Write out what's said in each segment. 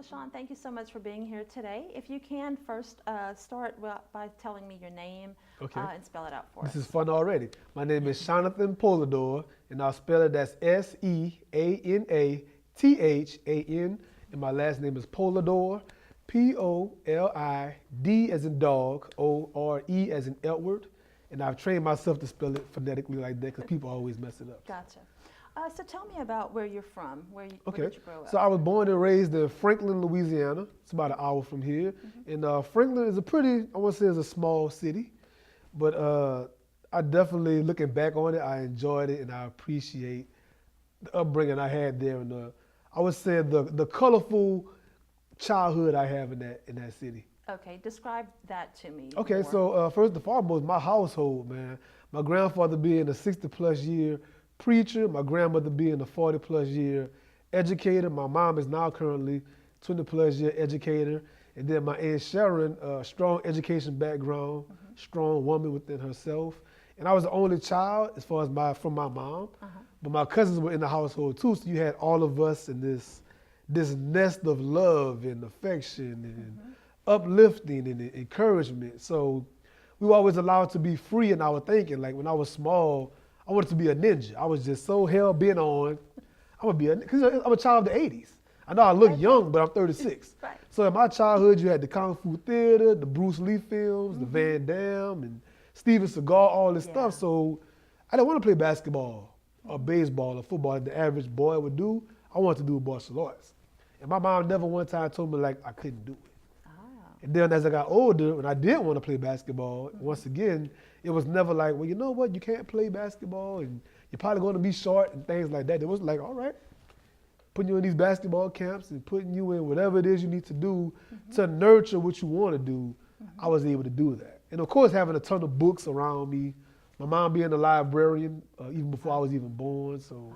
Well, Sean, thank you so much for being here today. If you can first start by telling me your name and spell it out for us. This is fun already. My name is Seanathan Polidore, and I'll spell it as Seanathan, and my last name is Polidore, Polid as in dog, Ore as in Edward, and I've trained myself to spell it phonetically like that because people always mess it up. Gotcha. So tell me about where you're from. Where did you grow up? So I was born and raised in Franklin, Louisiana. It's about an hour from here. And Franklin is a pretty, I want to say it's a small city, but I definitely, looking back on it, I enjoyed it and I appreciate the upbringing I had there. And I would say the colorful childhood I have in that city. Okay, describe that to me. Okay, more. so first and foremost, my household, man. My grandfather being a 60-plus year preacher, my grandmother being a 40-plus year educator. My mom is now currently 20-plus year educator. And then my Aunt Sharon, strong education background, strong woman within herself. And I was the only child as far as from my mom. But my cousins were in the household too, so you had all of us in this nest of love and affection and uplifting and encouragement. So we were always allowed to be free in our thinking. Like when I was small, I wanted to be a ninja. I was just so hell-bent on, I'm gonna be because I'm a child of the 80s. I know I look young, but I'm 36. Right. So in my childhood, you had the Kung Fu Theater, the Bruce Lee films, the Van Damme, and Steven Seagal, all this stuff. So I didn't want to play basketball or baseball or football like the average boy would do. I wanted to do martial arts. And my mom never one time told me like I couldn't do it. And then as I got older, when I did want to play basketball, once again, it was never like, well, you know what, you can't play basketball and you're probably going to be short and things like that. It was like, all right, putting you in these basketball camps and putting you in whatever it is you need to do to nurture what you want to do, I was able to do that. And of course, having a ton of books around me, my mom being a librarian even before I was even born. So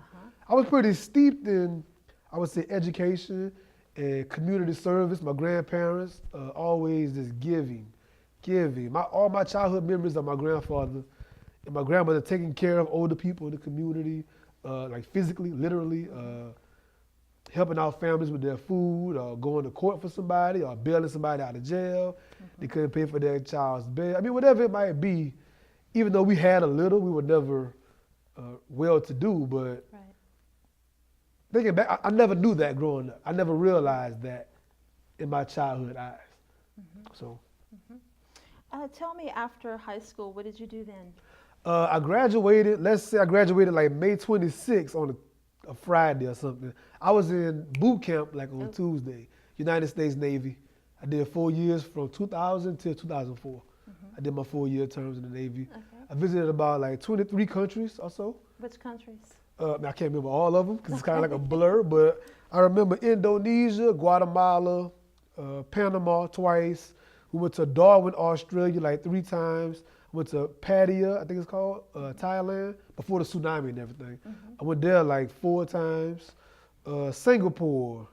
I was pretty steeped in, I would say, education and community service. My grandparents always just giving. All my childhood memories of my grandfather and my grandmother taking care of older people in the community, like physically, literally, helping out families with their food, or going to court for somebody, or bailing somebody out of jail. They couldn't pay for their child's bail. I mean, whatever it might be, even though we had a little, we were never well-to-do, but thinking back, I never knew that growing up. I never realized that in my childhood eyes. So, tell me, after high school, what did you do then? I graduated, let's say I graduated like May 26th on a Friday or something. I was in boot camp like on Tuesday, United States Navy. I did 4 years from 2000 till 2004. I did my 4-year terms in the Navy. I visited about like 23 countries or so. Which countries? I can't remember all of them because it's kind of like a blur, but I remember Indonesia, Guatemala, Panama twice. We went to Darwin, Australia like 3 times. Went to Pattaya, I think it's called, Thailand, before the tsunami and everything. I went there like 4 times. Singapore,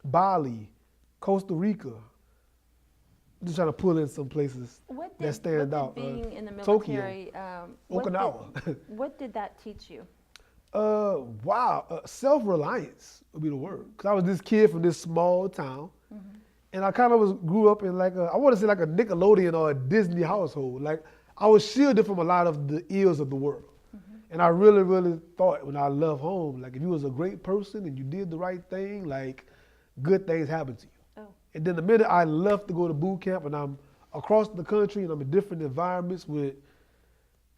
Bali, Costa Rica. I'm just trying to pull in some places that stand out. Being in the Tokyo, military, Okinawa. What did that teach you? Self-reliance would be the word. Because I was this kid from this small town, and I kind of grew up in like I want to say like a Nickelodeon or a Disney household. Like I was shielded from a lot of the ills of the world. And I really, really thought when I left home, like if you was a great person and you did the right thing, like good things happen to you. And then the minute I left to go to boot camp and I'm across the country and I'm in different environments with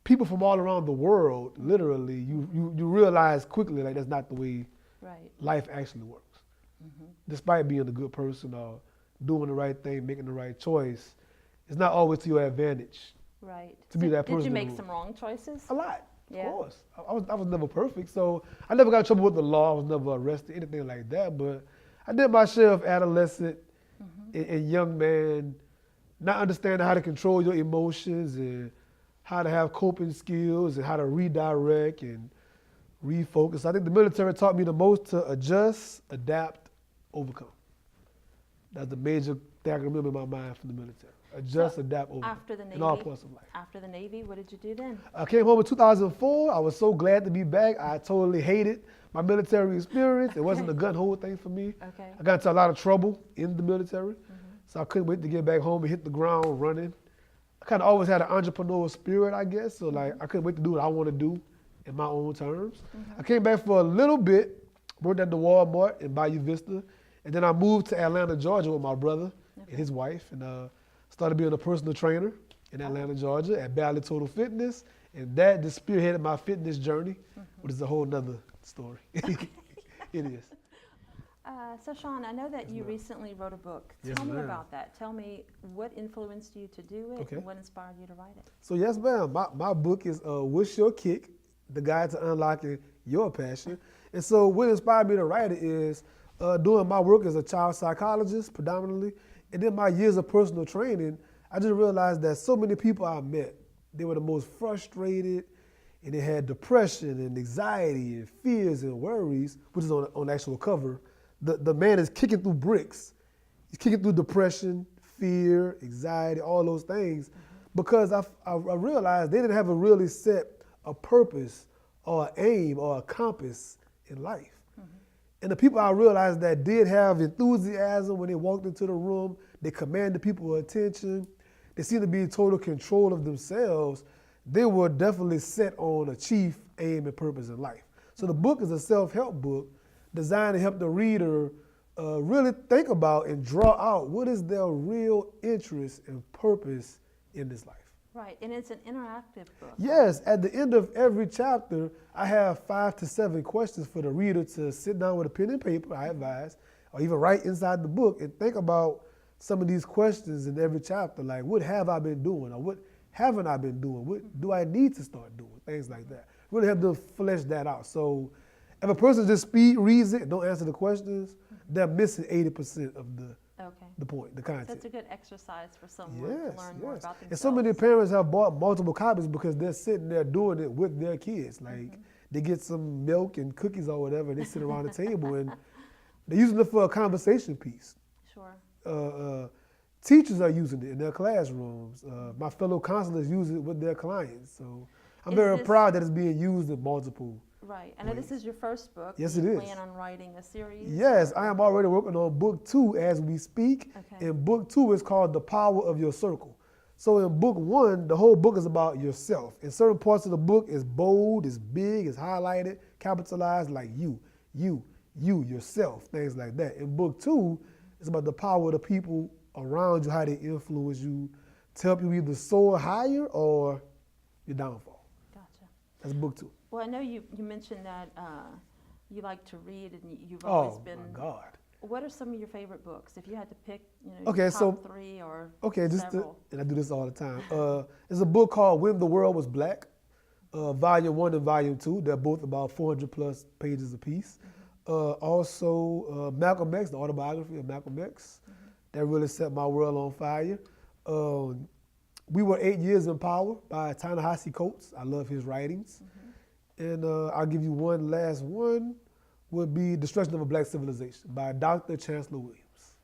people from all around the world, literally, you realize quickly like that's not the way life actually works. Despite being a good person or doing the right thing, making the right choice, it's not always to your advantage. To be that person. Did you make some wrong choices? A lot, of course. I was never perfect, so I never got in trouble with the law. I was never arrested, anything like that, but I did my share of adolescent and young man, not understanding how to control your emotions and how to have coping skills and how to redirect and refocus. I think the military taught me the most to adjust, adapt, overcome. That's the major thing I can remember in my mind from the military. adjust, adapt, over after the Navy, in all parts of life. After the Navy, what did you do then? I came home in 2004. I was so glad to be back. I totally hated my military experience. It wasn't a gun hole thing for me. Okay. I got into a lot of trouble in the military, so I couldn't wait to get back home and hit the ground running. I kind of always had an entrepreneurial spirit, I guess, so like I couldn't wait to do what I want to do in my own terms. I came back for a little bit, worked at the Walmart in Bayou Vista, and then I moved to Atlanta, Georgia with my brother and his wife, and started being a personal trainer in Atlanta, Georgia at Bally Total Fitness, and that just spearheaded my fitness journey, which is a whole nother story. It is. So Sean, I know that you recently wrote a book. Yes, Tell me ma'am. about that. Tell me what influenced you to do it and what inspired you to write it. So yes, ma'am, my book is What's Your Kick? The Guide to Unlocking Your Passion. And so what inspired me to write it is doing my work as a child psychologist predominantly, and then my years of personal training, I just realized that so many people I met, they were the most frustrated, and they had depression and anxiety and fears and worries, which is on the actual cover. The man is kicking through bricks. He's kicking through depression, fear, anxiety, all those things, because I realized they didn't have a really set a purpose or an aim or a compass in life. And the people I realized that did have enthusiasm when they walked into the room, they commanded people's attention, they seemed to be in total control of themselves, they were definitely set on a chief aim and purpose in life. So the book is a self-help book designed to help the reader really think about and draw out what is their real interest and purpose in this life. Right, and it's an interactive book. Yes, at the end of every chapter, I have 5 to 7 questions for the reader to sit down with a pen and paper, I advise, or even write inside the book and think about some of these questions in every chapter, like what have I been doing or what haven't I been doing? What do I need to start doing? Things like that. Really help them flesh that out. So if a person just speed reads it and don't answer the questions, they're missing 80% of the point, the content. That's a good exercise for someone to learn more about themselves. And so many parents have bought multiple copies because they're sitting there doing it with their kids. Like they get some milk and cookies or whatever, and they sit around the table and they're using it for a conversation piece. Sure. Teachers are using it in their classrooms. My fellow counselors use it with their clients. So I'm very proud that it's being used in multiple Right. I know this is your first book. Yes, Do you it is. plan on writing a series? Yes, I am already working on book 2 as we speak. Okay. And book 2 is called The Power of Your Circle. So in book 1, the whole book is about yourself. And certain parts of the book is bold, it's big, it's highlighted, capitalized, like you, yourself, things like that. In book 2, it's about the power of the people around you, how they influence you to help you either soar higher or your downfall. Gotcha. That's book 2. Well, I know you mentioned that you like to read and you've always been. Oh, my God. What are some of your favorite books? If you had to pick, Okay, top 3 or several. And I do this all the time. There's a book called When the World Was Black, Volume 1 and Volume 2. They're both about 400 plus pages apiece. Also, Malcolm X, the autobiography of Malcolm X. That really set my world on fire. We Were 8 Years in Power by Ta-Nehisi Coates. I love his writings. And I'll give you one last one, would be Destruction of a Black Civilization by Dr. Chancellor Williams,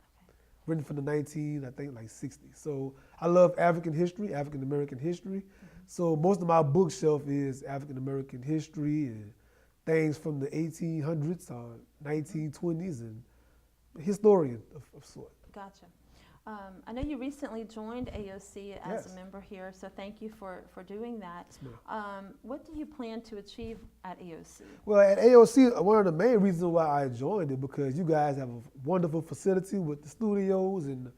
written from the 60s. So I love African history, African American history. So most of my bookshelf is African American history and things from the 1800s or 1920s and historian of sort. Gotcha. I know you recently joined AOC as a member here, so thank you for doing that. What do you plan to achieve at AOC? Well, at AOC, one of the main reasons why I joined it, because you guys have a wonderful facility with the studios and the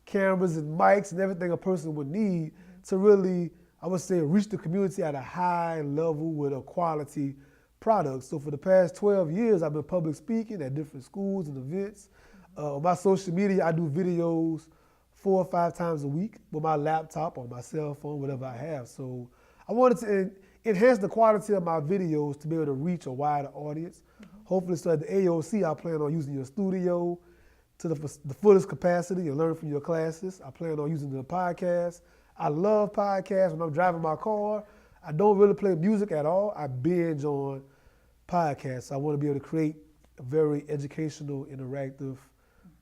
cameras and mics and everything a person would need to really, I would say, reach the community at a high level with a quality product. So for the past 12 years, I've been public speaking at different schools and events. On my social media, I do videos 4 or 5 times a week with my laptop or my cell phone, whatever I have. So I wanted to enhance the quality of my videos to be able to reach a wider audience. Hopefully, so at the AOC, I plan on using your studio to the fullest capacity and learn from your classes. I plan on using the podcast. I love podcasts. When I'm driving my car, I don't really play music at all. I binge on podcasts. So I want to be able to create a very educational, interactive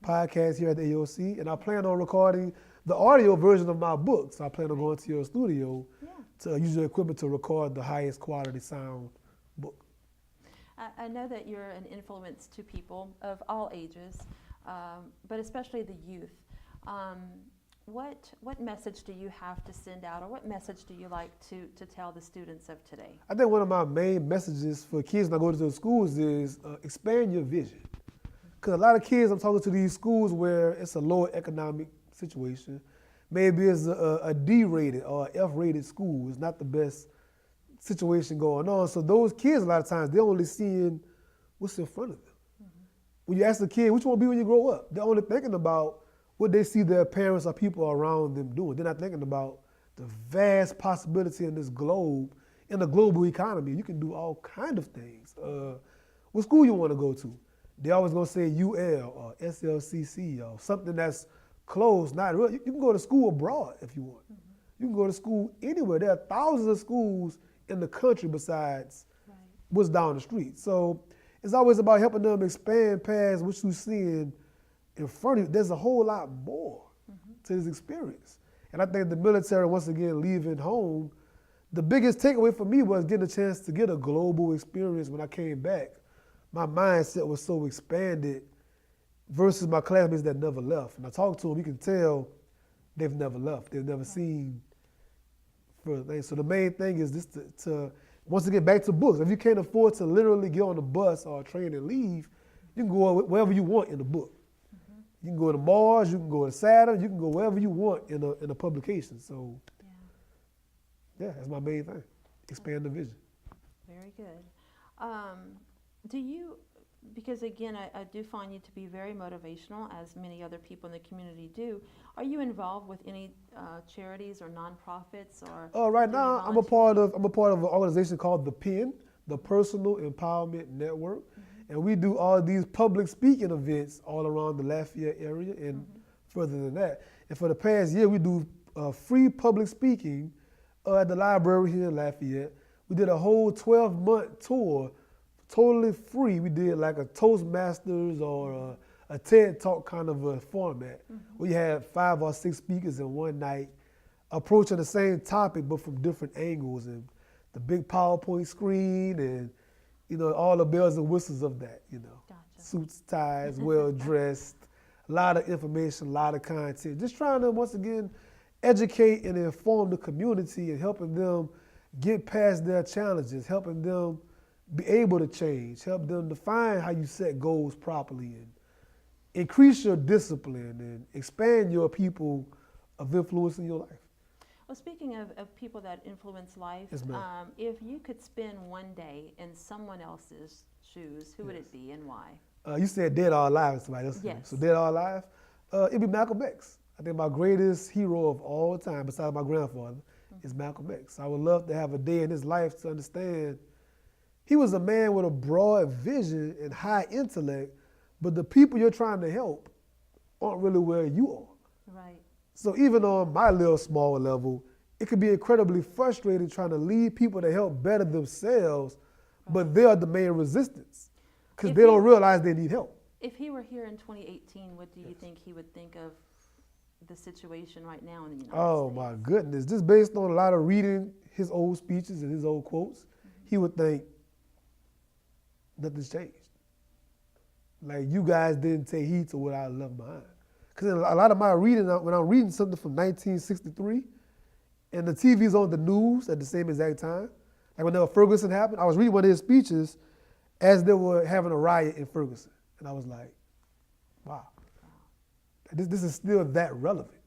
podcast here at the AOC, and I plan on recording the audio version of my book. So I plan on going to your studio to use your equipment to record the highest quality sound book. I know that you're an influence to people of all ages, but especially the youth. What message do you have to send out, or what message do you like to tell the students of today? I think one of my main messages for kids when I go to the schools is expand your vision. Because a lot of kids, I'm talking to these schools where it's a lower economic situation. Maybe it's a D-rated or F-rated school. It's not the best situation going on. So those kids, a lot of times, they're only seeing what's in front of them. When you ask a kid, what you want to be when you grow up? They're only thinking about what they see their parents or people around them doing. They're not thinking about the vast possibility in this globe, in the global economy. You can do all kinds of things. What school you want to go to? They always going to say UL or SLCC or something that's close, not real. You can go to school abroad if you want. You can go to school anywhere. There are thousands of schools in the country besides what's down the street. So it's always about helping them expand past what you're seeing in front of you. There's a whole lot more to this experience. And I think the military, once again, leaving home, the biggest takeaway for me was getting a chance to get a global experience when I came back. My mindset was so expanded versus my classmates that never left. And I talk to them, you can tell they've never left. They've never seen further things. So the main thing is this to once again, back to books. If you can't afford to literally get on a bus or a train and leave, you can go wherever you want in the book. You can go to Mars, you can go to Saturn, you can go wherever you want in a publication. So yeah, that's my main thing. Expand the vision. Very good. Do you, because again, I do find you to be very motivational, as many other people in the community do. Are you involved with any charities or nonprofits or? Right now, I'm a part of an organization called the PEN, the Personal Empowerment Network, and we do all these public speaking events all around the Lafayette area and further than that. And for the past year, we do free public speaking at the library here in Lafayette. We did a whole 12-month tour, totally free. We did like a Toastmasters or a TED Talk kind of a format. We had 5 or 6 speakers in one night approaching the same topic but from different angles, and the big PowerPoint screen and all the bells and whistles of that, suits, ties, well-dressed, a lot of information, a lot of content. Just trying to, once again, educate and inform the community and helping them get past their challenges, helping them be able to change, help them define how you set goals properly and increase your discipline and expand your people of influence in your life. Well, speaking of people that influence life, if you could spend one day in someone else's shoes, who would it be and why? You said dead or alive, somebody else. Yes. So dead or alive, it'd be Malcolm X. I think my greatest hero of all time, besides my grandfather, is Malcolm X. I would love to have a day in his life to understand he was a man with a broad vision and high intellect, but the people you're trying to help aren't really where you are. Right. So even on my little small level, it could be incredibly frustrating trying to lead people to help better themselves, but they are the main resistance because they don't realize they need help. If he were here in 2018, what do you think he would think of the situation right now in the United States? Oh my goodness, just based on a lot of reading his old speeches and his old quotes, he would think nothing's changed. Like, you guys didn't take heed to what I left behind. Because a lot of my reading, when I'm reading something from 1963, and the TV's on the news at the same exact time, like whenever Ferguson happened, I was reading one of his speeches as they were having a riot in Ferguson. And I was like, wow, this is still that relevant.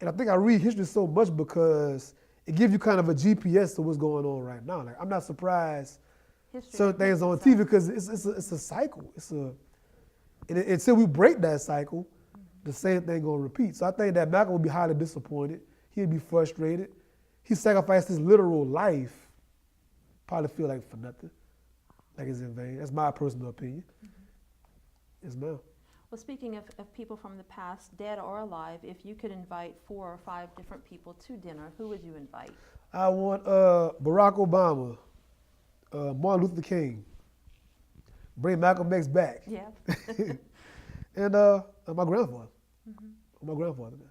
And I think I read history so much because it gives you kind of a GPS to what's going on right now. Like, I'm not surprised certain things on TV because it's a cycle. And until we break that cycle, the same thing gonna repeat. So I think that Malcolm would be highly disappointed. He'd be frustrated. He sacrificed his literal life, probably feel like for nothing, like it's in vain. That's my personal opinion. Yes, ma'am. Well, speaking of people from the past, dead or alive, if you could invite 4 or 5 different people to dinner, who would you invite? I want Barack Obama, Martin Luther King, bring Malcolm X back. Yeah. And my grandfather. my grandfather now.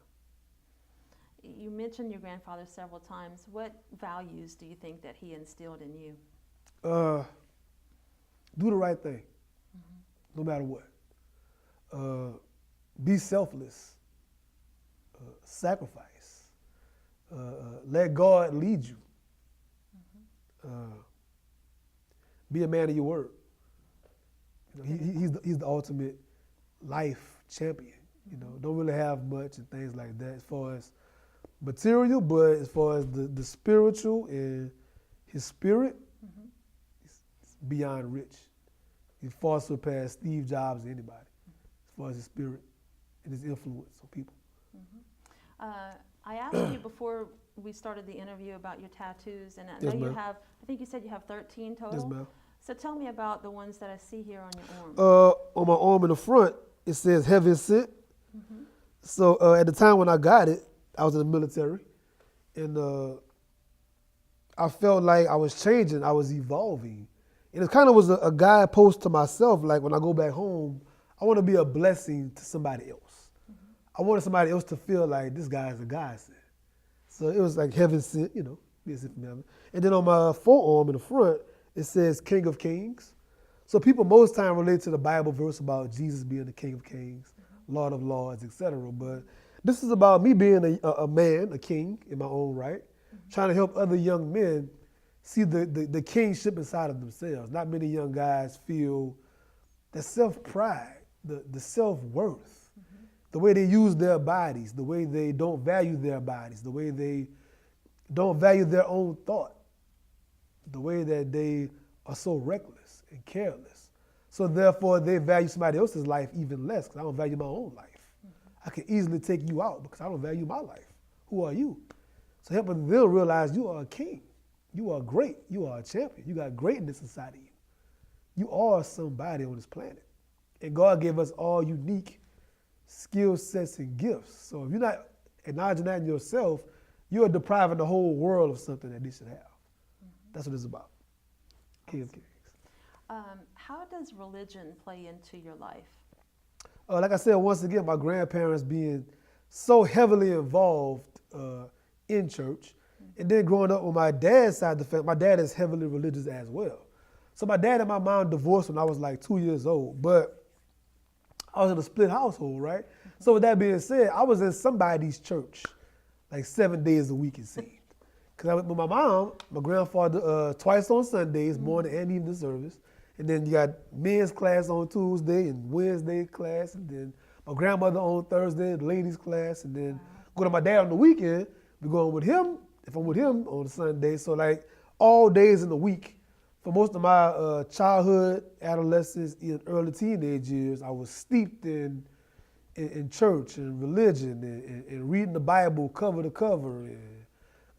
You mentioned your grandfather several times. What values do you think that he instilled in you? Do the right thing, no matter what. Be selfless. Sacrifice. Let God lead you. Be a man of your word. You know, he's the ultimate life champion. You know, don't really have much and things like that as far as material, but as far as the spiritual and his spirit, it's beyond rich. He far surpassed Steve Jobs and anybody as far as his spirit and his influence on people. I asked you before we started the interview about your tattoos, and I know you have, I think you said you have 13 total? Yes, ma'am. So tell me about the ones that I see here on your arm. On my arm in the front, it says Heaven Sent. So at the time when I got it, I was in the military, and I felt like I was changing, I was evolving. And it kind of was a guidepost to myself, like when I go back home, I want to be a blessing to somebody else. I wanted somebody else to feel like this guy is a godsend. So it was like Heaven Sent, you know, be as if from heaven. And then on my forearm in the front, it says King of Kings. So people most time relate to the Bible verse about Jesus being the King of Kings, Lord of Lords, etc. But this is about me being a man, a king in my own right, trying to help other young men see the kingship inside of themselves. Not many young guys feel the self-pride, the self-worth, the way they use their bodies, the way they don't value their bodies, the way they don't value their own thought, the way that they are so reckless and careless. So therefore, they value somebody else's life even less because I don't value my own life. I can easily take you out because I don't value my life. Who are you? So helping them realize you are a king. You are great. You are a champion. You got greatness inside of you. You are somebody on this planet. And God gave us all unique skill sets and gifts. So if you're not acknowledging that in yourself, you are depriving the whole world of something that they should have. That's what it's about. King of Kings. How does religion play into your life? Like I said, once again, my grandparents being so heavily involved in church, and then growing up on my dad's side of the family, my dad is heavily religious as well. So my dad and my mom divorced when I was like 2 years old, but I was in a split household, right? So with that being said, I was in somebody's church like 7 days a week, it seemed. Because I went with my mom, my grandfather, twice on Sundays, morning and evening service. And then you got men's class on Tuesday and Wednesday class. And then my grandmother on Thursday, the ladies class. And then go to my dad on the weekend. We're going with him, if I'm with him on Sunday. So like all days in the week, for most of my childhood, adolescence, and early teenage years, I was steeped in church and religion and reading the Bible cover to cover and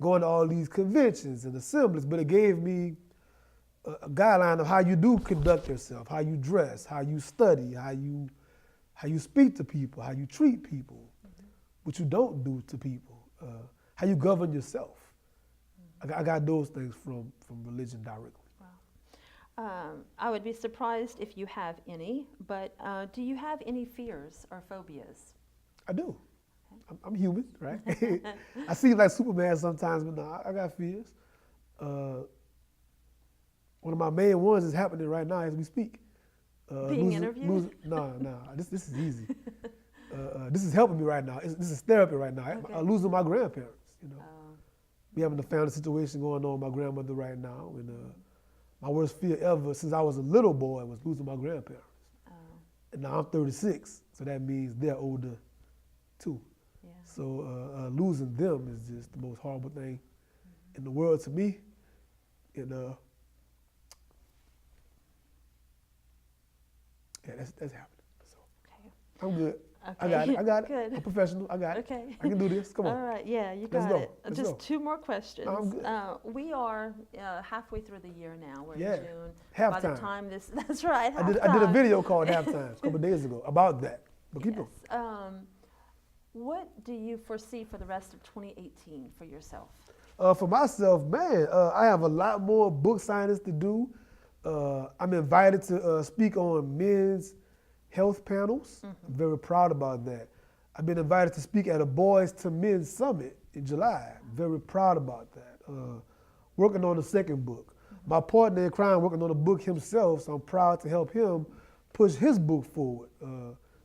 going to all these conventions and assemblies. But it gave me a guideline of how you do conduct yourself, how you dress, how you study, how you speak to people, how you treat people, what you don't do to people, how you govern yourself. I got those things from religion directly. I would be surprised if you have any, but do you have any fears or phobias? I do. Okay. I'm human, right? I seem like Superman sometimes, but no, I got fears. One of my main ones is happening right now as we speak. Being interviewed? No, this is easy. This is helping me right now. This is therapy right now. Okay. I'm losing my grandparents, you know. We having a family situation going on with my grandmother right now, and my worst fear ever since I was a little boy was losing my grandparents. And now I'm 36, so that means they're older too. Yeah. So losing them is just the most horrible thing in the world to me. And yeah, that's happening. So I'm good. Okay. I got it. Good. I'm professional. I got it. Okay. I can do this. Come on. All right. Yeah, you Let's got go. it. Let's Just go. 2 more questions. I'm good. We are halfway through the year now. We're Yeah. in June. Halftime. By the time that's right. I did a video called Halftime a couple of days ago about that. But keep on. What do you foresee for the rest of 2018 for yourself? For myself, man, I have a lot more book signings to do. I'm invited to speak on men's health panels. I'm very proud about that. I've been invited to speak at a Boys to Men Summit in July. Very proud about that. Working on the second book. My partner in crime working on a book himself, so I'm proud to help him push his book forward,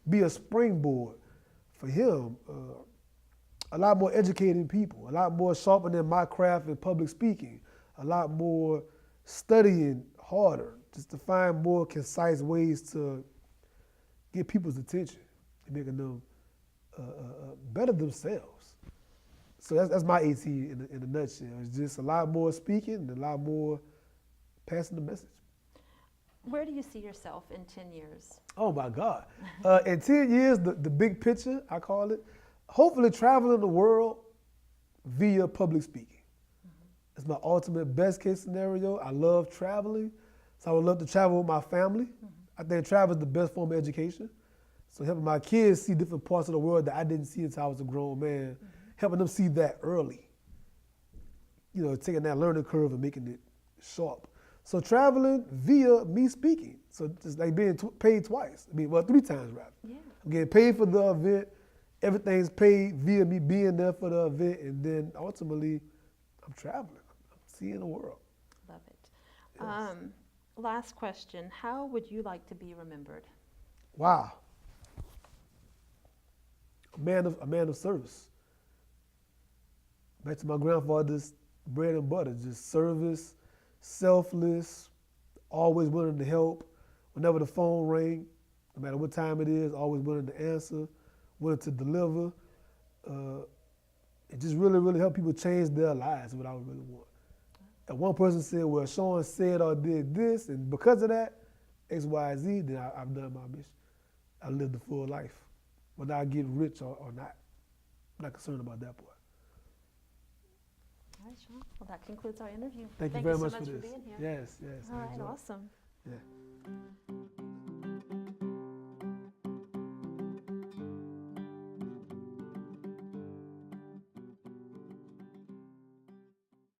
be a springboard for him. A lot more educating people, a lot more sharpening my craft in public speaking, a lot more studying harder, just to find more concise ways to get people's attention and making them better themselves. So that's my AT in a nutshell. It's just a lot more speaking and a lot more passing the message. Where do you see yourself in 10 years? Oh my God. In 10 years, the big picture, I call it, hopefully traveling the world via public speaking. It's my ultimate best case scenario. I love traveling, so I would love to travel with my family. I think travel is the best form of education. So helping my kids see different parts of the world that I didn't see until I was a grown man, helping them see that early. You know, taking that learning curve and making it sharp. So traveling via me speaking. So it's like being paid twice. Well, 3 times rather. Yeah. I'm getting paid for the event. Everything's paid via me being there for the event. And then ultimately, I'm traveling. I'm seeing the world. Love it. Yes. Last question. How would you like to be remembered? Wow. A man of service. Back to my grandfather's bread and butter, just service, selfless, always willing to help. Whenever the phone rang, no matter what time it is, always willing to answer, willing to deliver. It just really, really help people change their lives, what I would really want. And one person said, well, Sean said or did this, and because of that, X, Y, Z, then I've done my mission. I lived a full life, whether I get rich or not. I'm not concerned about that part. All right, Sean. Well, that concludes our interview. Thank you very so much much for for this. being here. Yes, yes. All I right, enjoyed it. awesome. Yeah.